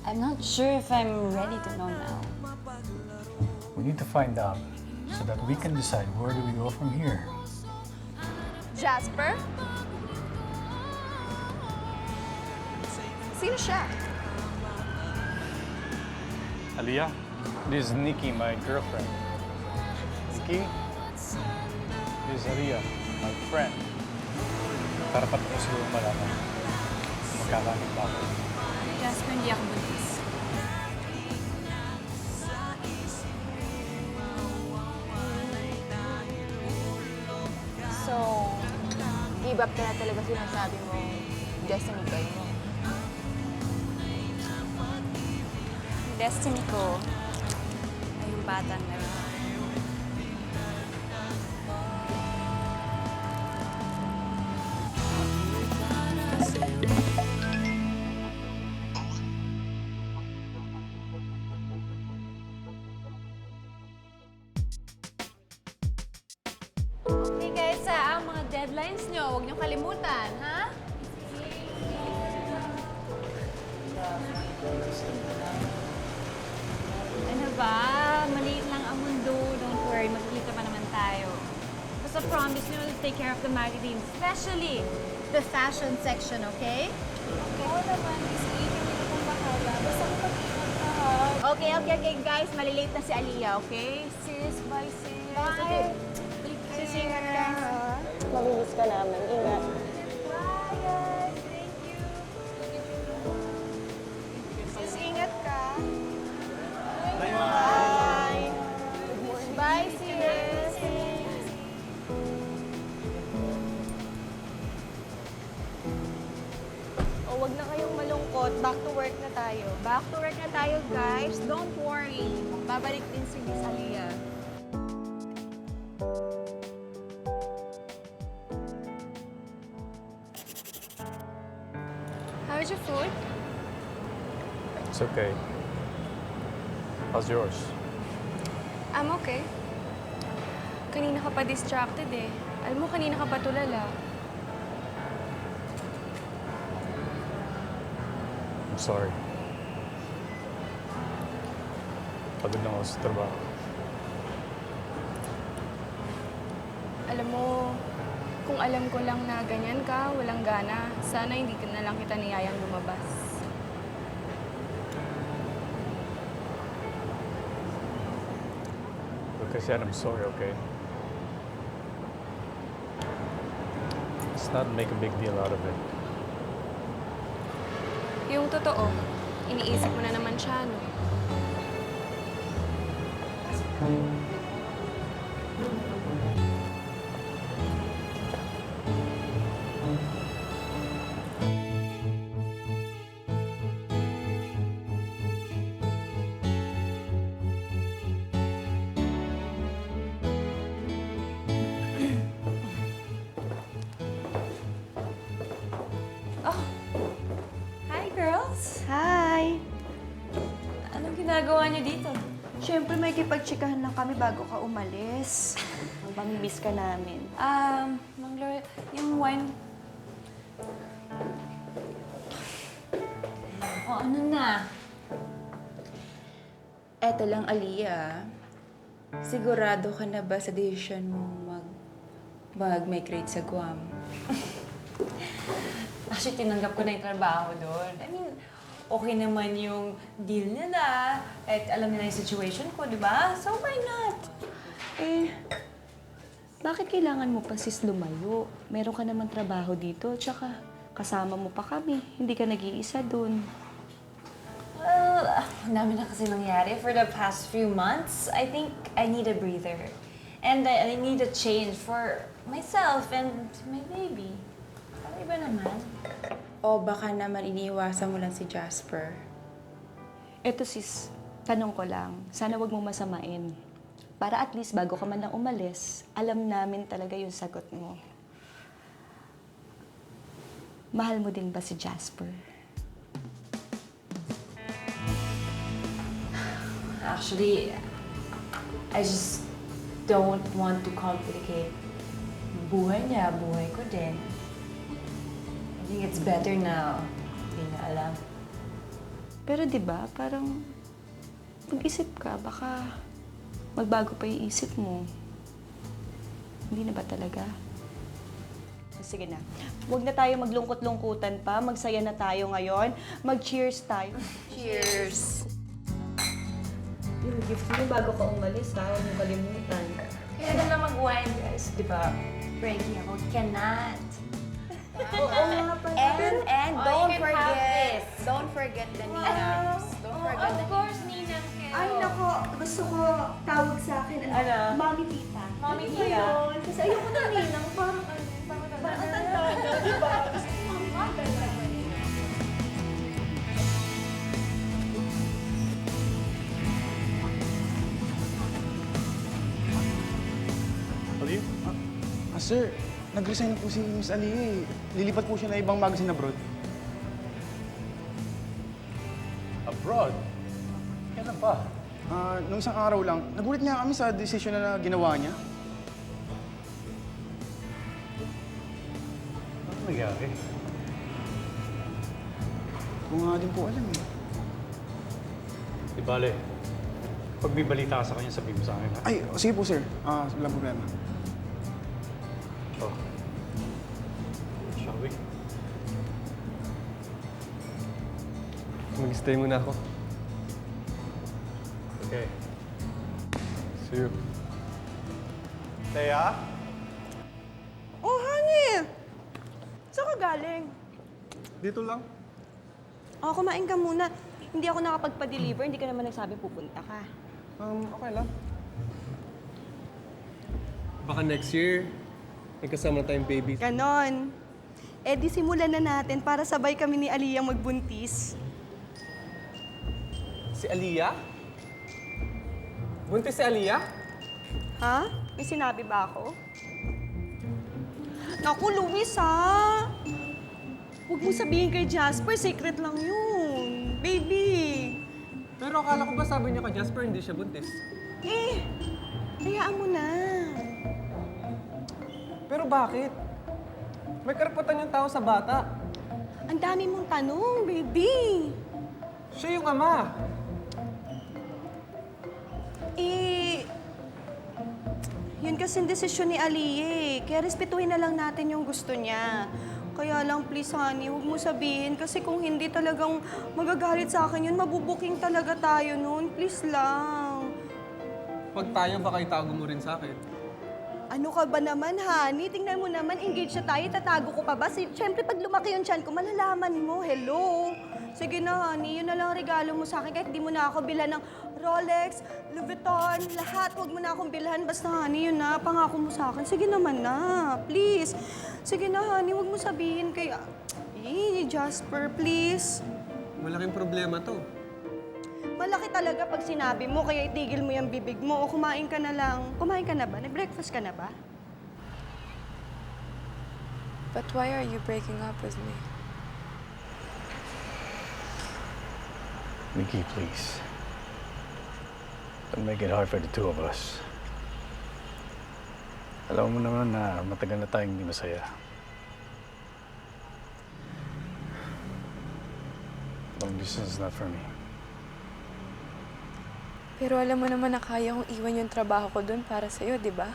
I'm not sure if I'm ready to know now. We need to find out so that we can decide where do we go from here. Jasper? Sino siya? Aliyah, this is Nikki, my girlfriend. Nikki, this is Aliyah, my friend. Karapat ko siguro malaman. Magkakanig ba ako? Jasper, hindi ako buntis. So, give up ka na talaga sinasabi mo, destiny kayo mo. Destiny ko ay yung batang na rin. Okay guys, ang mga deadlines nyo, huwag nyo kalimutan, ha? Ano ba? Maliit lang ang mundo. Don't worry, magkikita pa naman tayo. Basta promise nyo to take care of the magazine, especially the fashion section, okay? Oo naman, Miss Eve, hindi na pong bahala. Basta mag-ingat ka, ha? Okay, guys. Malilate na si Aliyah, okay? Sis, bye, sis. Bye! Sis, ingat ka, ha? Mamilis ka namin. Ingat. Bye, guys! Thank you! Sis, ingat ka. Bye! Bye, sis! O, wag na kayong malungkot. Back to work na tayo. Back to work na tayo, guys. Don't worry. Babalik din si Miss Aliyah. How's your food? It's okay. How's yours? I'm okay. Kanina ka pa distracted eh. Alam mo, kanina ka pa tulala. I'm sorry. Pagod lang ako sa trabaho. Alam mo, kung alam ko lang na ganyan ka, walang gana, sana hindi ka na lang kita niyayang lumabas. Look, I said I'm sorry, okay? Let's not make a big deal out of it. Yung totoo, iniisip mo na naman siya, no? Hi, girls! Hi! Anong ginagawa niyo dito? Siyempre, may kipagtsikahan lang kami bago ka umalis. Mamimiss ka namin. Mang Gloria, yung wine... O, ano na? Eto lang, Aliyah. Sigurado ka na ba sa decision mo mag-migrate sa Guam? Actually, tinanggap ko na yung trabaho doon. I mean, okay naman yung deal nila. At alam nila yung situation ko, di ba? So, why not? Eh, bakit kailangan mo pa sis lumayo? Meron ka naman trabaho dito, tsaka kasama mo pa kami. Hindi ka nag-iisa dun. Well, ang dami na kasi nangyari for the past few months. I think I need a breather. And I need a change for myself and my baby. Para iba naman. O baka naman iniiwasan mo lang si Jasper? Eto sis, tanong ko lang, sana wag mo masamain. Para at least bago ka man lang umalis, alam namin talaga yung sagot mo. Mahal mo din ba si Jasper? Actually, I just don't want to complicate buhay niya, buhay ko din. I think it's better now. Hindi na alam. Pero di ba parang mag-isip ka, baka magbago pa yung isip mo. Hindi na ba talaga? Sige na. Huwag na tayo maglungkot-lungkutan pa. Magsaya na tayo ngayon. Mag-cheers tayo. Cheers! Yung gift mo bago ka umalis, ha? Huwag mong kalimutan. Kaya na lang mag-wine, guys. Di ba? Frankie, ako cannot. Oo nga pala. And Don't forget the ninangs. Don't forget the course, Ninang Keo. Ay, nako. Gusto ko tawag sa akin. Ano? Mami Tita. Mami Ano Tita? yun? Kasi ayoko na ninang. Parang ang tanda na, di ba? Gusto ko Mami Tita. Ali? Sir, nag-resign na po si Miss Ali eh. Lilipat po siya na ibang magazine abroad. Abroad? Kailan pa? Nung isang araw lang, nagulat nga kami sa desisyon na ginawa niya. Ano nangyari? Ko nga din po alam eh. Di bale, pag may balita ka sa kanya, sabihin mo sa akin, ha? Ay, sige po sir. Walang problema. Oh. Shall we? Mag-stay muna ako. Okay. See you. Thea? Oh, honey! Saan ka galing? Dito lang. Oh, kumain ka muna. Hindi ako nakapagpa-deliver. Hindi ka naman nagsabi pupunta ka. Okay lang. Baka next year, may kasama na tayong baby. Ganon. Eh di simulan na natin para sabay kami ni Aliyah magbuntis. Si Aliyah? Buntis si Aliyah? Ha? May sinabi ba ako? Naku, Luis, ha? Huwag mo sabihin kay Jasper, secret lang yun. Baby! Pero akala ko ba sabi niya kay Jasper hindi siya buntis? Eh, hayaan mo na. Pero bakit? May karapatan yung tao sa bata. Ang dami mong tanong, baby. Siya yung ama. Eh, yun kasing desisyon ni Aliyah eh. Kaya respetuhin na lang natin yung gusto niya. Kaya lang, please, honey, huwag mo sabihin. Kasi kung hindi talagang magagalit sa akin yun, mabubuking talaga tayo nun. Please lang. Pag tayo, baka itago mo rin sa akin. Ano ka ba naman, honey? Tingnan mo naman, engaged na tayo, tatago ko pa ba? Siyempre, pag lumaki yung tiyan ko, malalaman mo. Hello? Sige na, honey, yun na lang ang regalo mo sa akin. Kahit di mo na ako bilhan ng Rolex, Louis Vuitton, lahat. Huwag mo na akong bilhan. Basta, honey, yun na. Pangako mo sa akin. Sige naman na. Please. Sige na, honey. Huwag mo sabihin kay... Jasper, please. Malaking problema to. Malaki talaga pag sinabi mo, kaya itigil mo yung bibig mo. O kumain ka na lang. Kumain ka na ba? Nag-breakfast ka na ba? But why are you breaking up with me? Nikki, please. Don't make it hard for the two of us. Alam mo naman na matagal na tayong hindi masaya. Long distance is not for me. Pero alam mo naman na kaya kong iwan yung trabaho ko doon para sa'yo, di ba?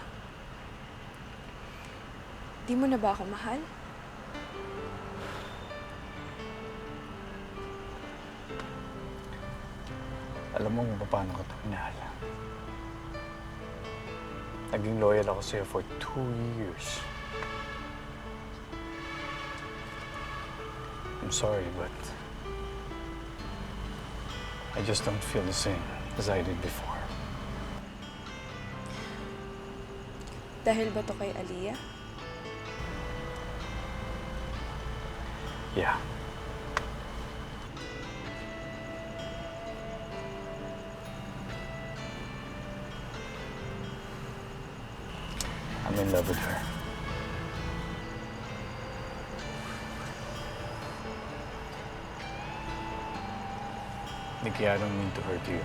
Di mo na ba ako mahal? Alam mo kung paano ko ito minahal. Naging loyal ako sa'yo for 2 years. I'm sorry, but I just don't feel the same as I did before. Dahil ba to kay Aliyah? Yeah. I'm in love with her. Nikki, I don't mean to hurt you.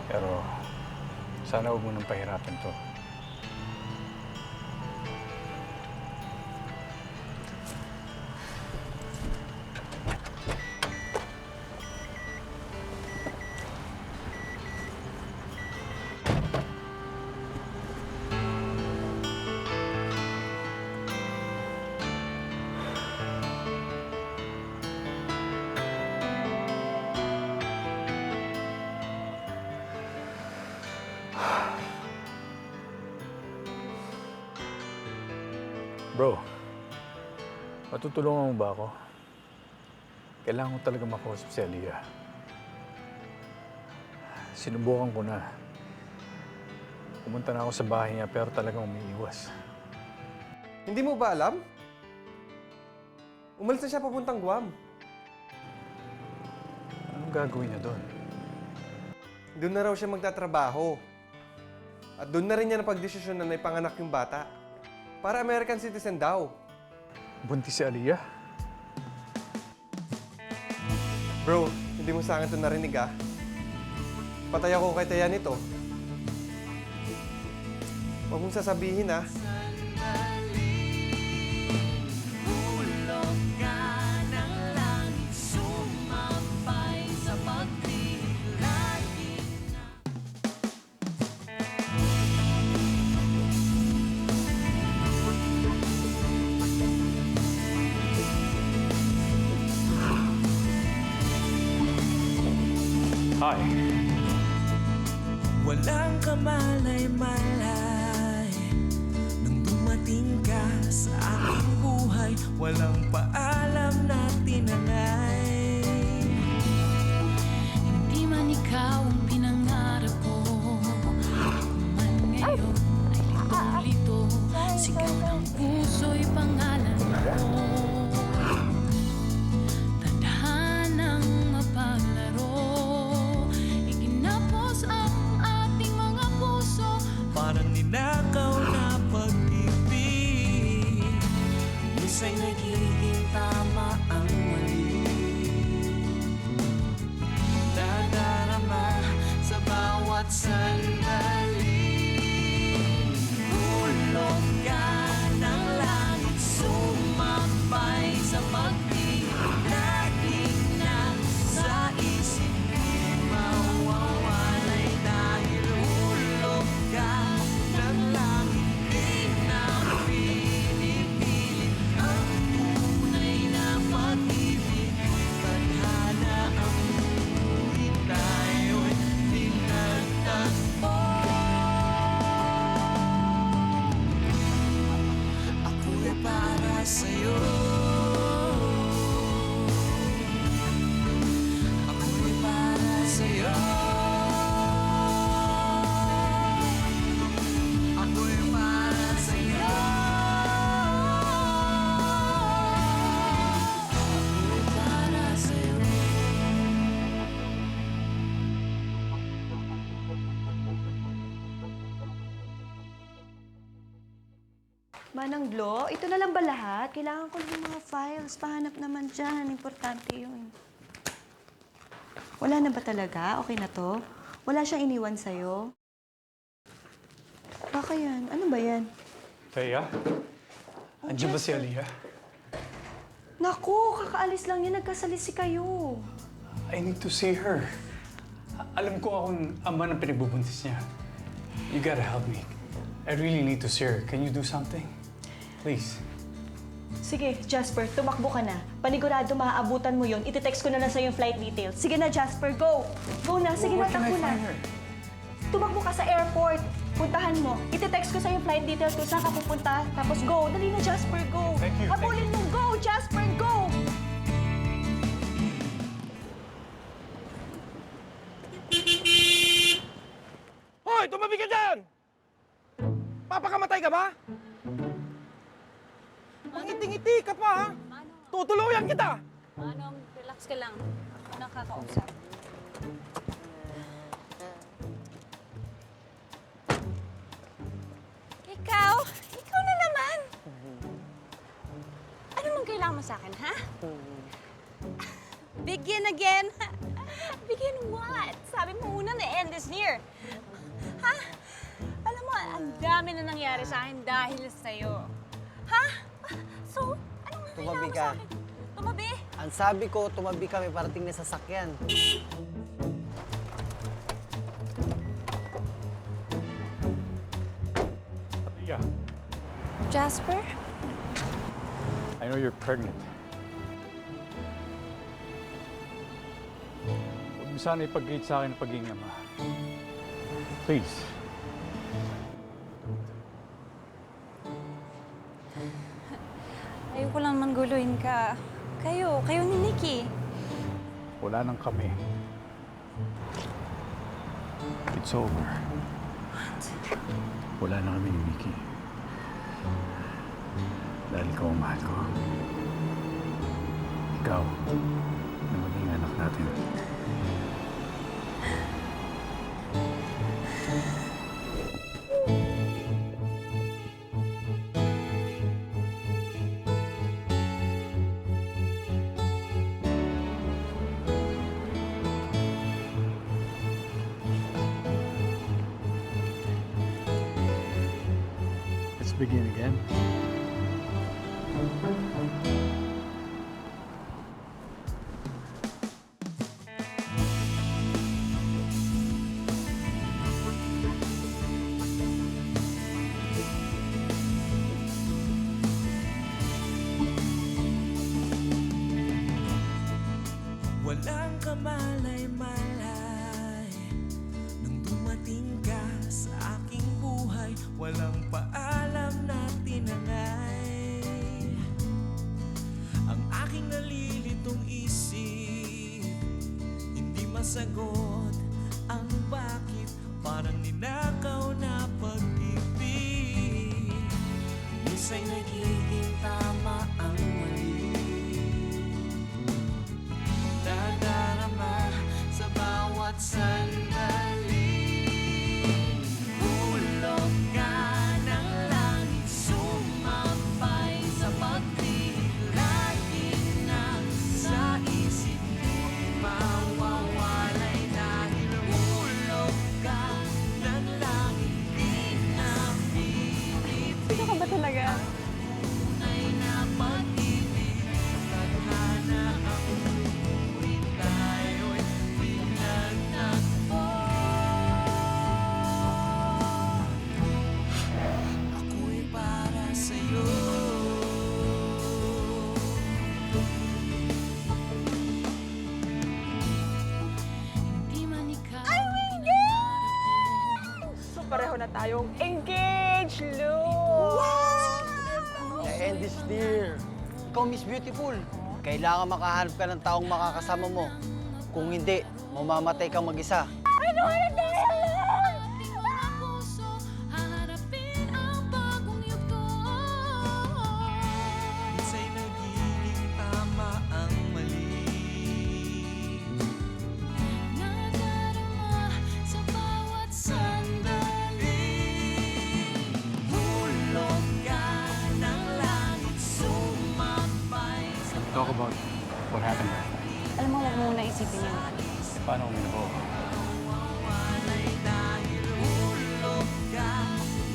Pero sana huwag mo nang pahirapan to. Bro, matutulungan mo ba ako? Kailangan ko talaga makausap si Aliyah. Sinubukan ko na. Pumunta na ako sa bahay niya pero talagang umiiwas. Hindi mo ba alam? Umalis na siya papuntang Guam. Anong gagawin niya doon? Doon na raw siya magtatrabaho. At doon na rin niya napagdesisyon na naipanganak yung bata. Para American citizen daw. Buntis si Aliyah? Bro, hindi mo sa akin ito narinig ah. Patay ako kay Taya nito. Huwag mong sasabihin ah. Hi. Walang kamalay-malay nang dumating ka sa aking buhay. Walang paalam na tinangay. Hindi man ikaw ang pinangarap ko, ako man ngayon ay litong-lito. Sigaw ng puso'y pangalan mo. Tadhanang mapaglaro, iginapos ang ating mga puso. Parang ninakaw na pag-ibig. Minsan'y nagiging tama ang mali. Nadarama sa bawat sandali. Hulog ka ng langit, sumabay sa pag-ibig. Laging nasa isip, di mawawalay dahil hulog ka ng langit. Di na pinipilit ang tunay na pag-ibig. Tadhana ang ngunit tayo'y pinagtagpo. Ako'y para sa'yo. Ako'y para sa'yo. Ako'y para sa'yo. Ako'y para sa'yo. Manang Glo, ito na lang ba lahat? Kailangan ko ng mga files. Pahanap naman dyan. Importante yun. Wala na ba talaga? Okay na to? Wala siyang iniwan sa'yo? Baka yan. Ano ba yan? Taya? Andiyan ba si Aliyah? Naku, kakaalis lang niya. Nagkasalisi kayo. I need to see her. Alam ko akong ama ng pinagbubuntis niya. You gotta help me. I really need to see her. Can you do something? Please. Sige, Jasper, tumakbo ka na. Panigurado maaabutan mo yun. Iti-text ko na lang sa'yo yung flight details. Sige na, Jasper, go! Go na, sige na, Where can I takbo na. find her? Tumakbo ka sa airport. Puntahan mo. Iti-text ko sa'yo yung flight details kung saan ka pupunta. Tapos go. Dali na, Jasper, go. Thank you, thank Habulin mo, go, Jasper, go! Hoy! Tumabi ka dyan! Papakamatay ka ba? Mangiti-ngiti ka pa, ha? Tutuluyan kita! Manong, relax ka lang. Ako nakakausap. Ikaw? Ikaw na naman! Ano mang kailangan mo sa akin, ha? Begin again? Begin what? Sabi mo una na end is near. Ha? Alam mo, ang dami na nangyari sa akin dahil sa'yo. Ha? So, anong Tumabi kailangan mo ka. sa akin? Tumabi? Ang sabi ko, tumabi ka, may parating na sasakyan. Aliyah, Jasper? I know you're pregnant. Huwag mo sana ipag-gate sa akin ang pagiging ama. Please. Teka, kayo ni Nikki. Wala nang kami. It's over. Wala na kami ni Mickey. Dahil ikaw ang mahal ko. Ikaw, na maging anak natin. Let's begin again. Walang kamalay-malay nung dumating ka sa aking buhay. Walang paalam na tinangay ang aking nalilitong isip. Hindi masagot ang bakit, parang ninakaw na pag-ibig. Minsan'y nagiging tama ang mali. Nadarama sa bawat sandali. Hulog ka ng langit, sumabay sa pag-ibig. Lagi na sa isip ko'y mawawalay dahil hulog ka ng langit. Di na pinipili. Sino ka ba talaga? Tunay na pag-ibig, tadhana ang buhay tayo'y pinagtagpo. Ako'y para sa'yo. Di man ikaw So pareho na tayong engaged, Lu! Endis dear, ikaw Miss Beautiful. Kailangan makahanap ka ng taong makakasama mo. Kung hindi, mamamatay kang mag-isa. haharapin ang bagong yugto. Minsan'y nagiging tama ang mali. Nadarama sa bawat Sandali, hulog ka ng langit, sumabay sa Talk about what happened last night. Alam mo, huwag muna isipin yun. Paano uminabaw? pagwawalay dahil hulog ka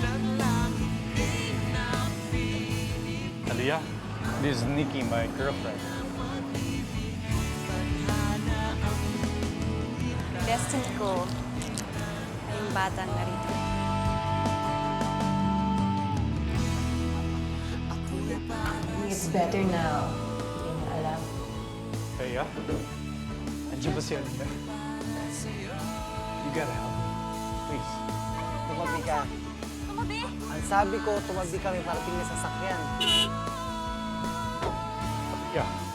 ng langit. Di na pinipili. Aliyah, this is Nikki, my girlfriend. Destiny ko ay yung batang narito. I think it's better now. Hindi niya alam. Kaya? Andiyan ba si Aliyah? You gotta help. Please. Tumabi ka. Tumabi! Ang sabi ko, tumabi kami parating na sasakyan. Yeah.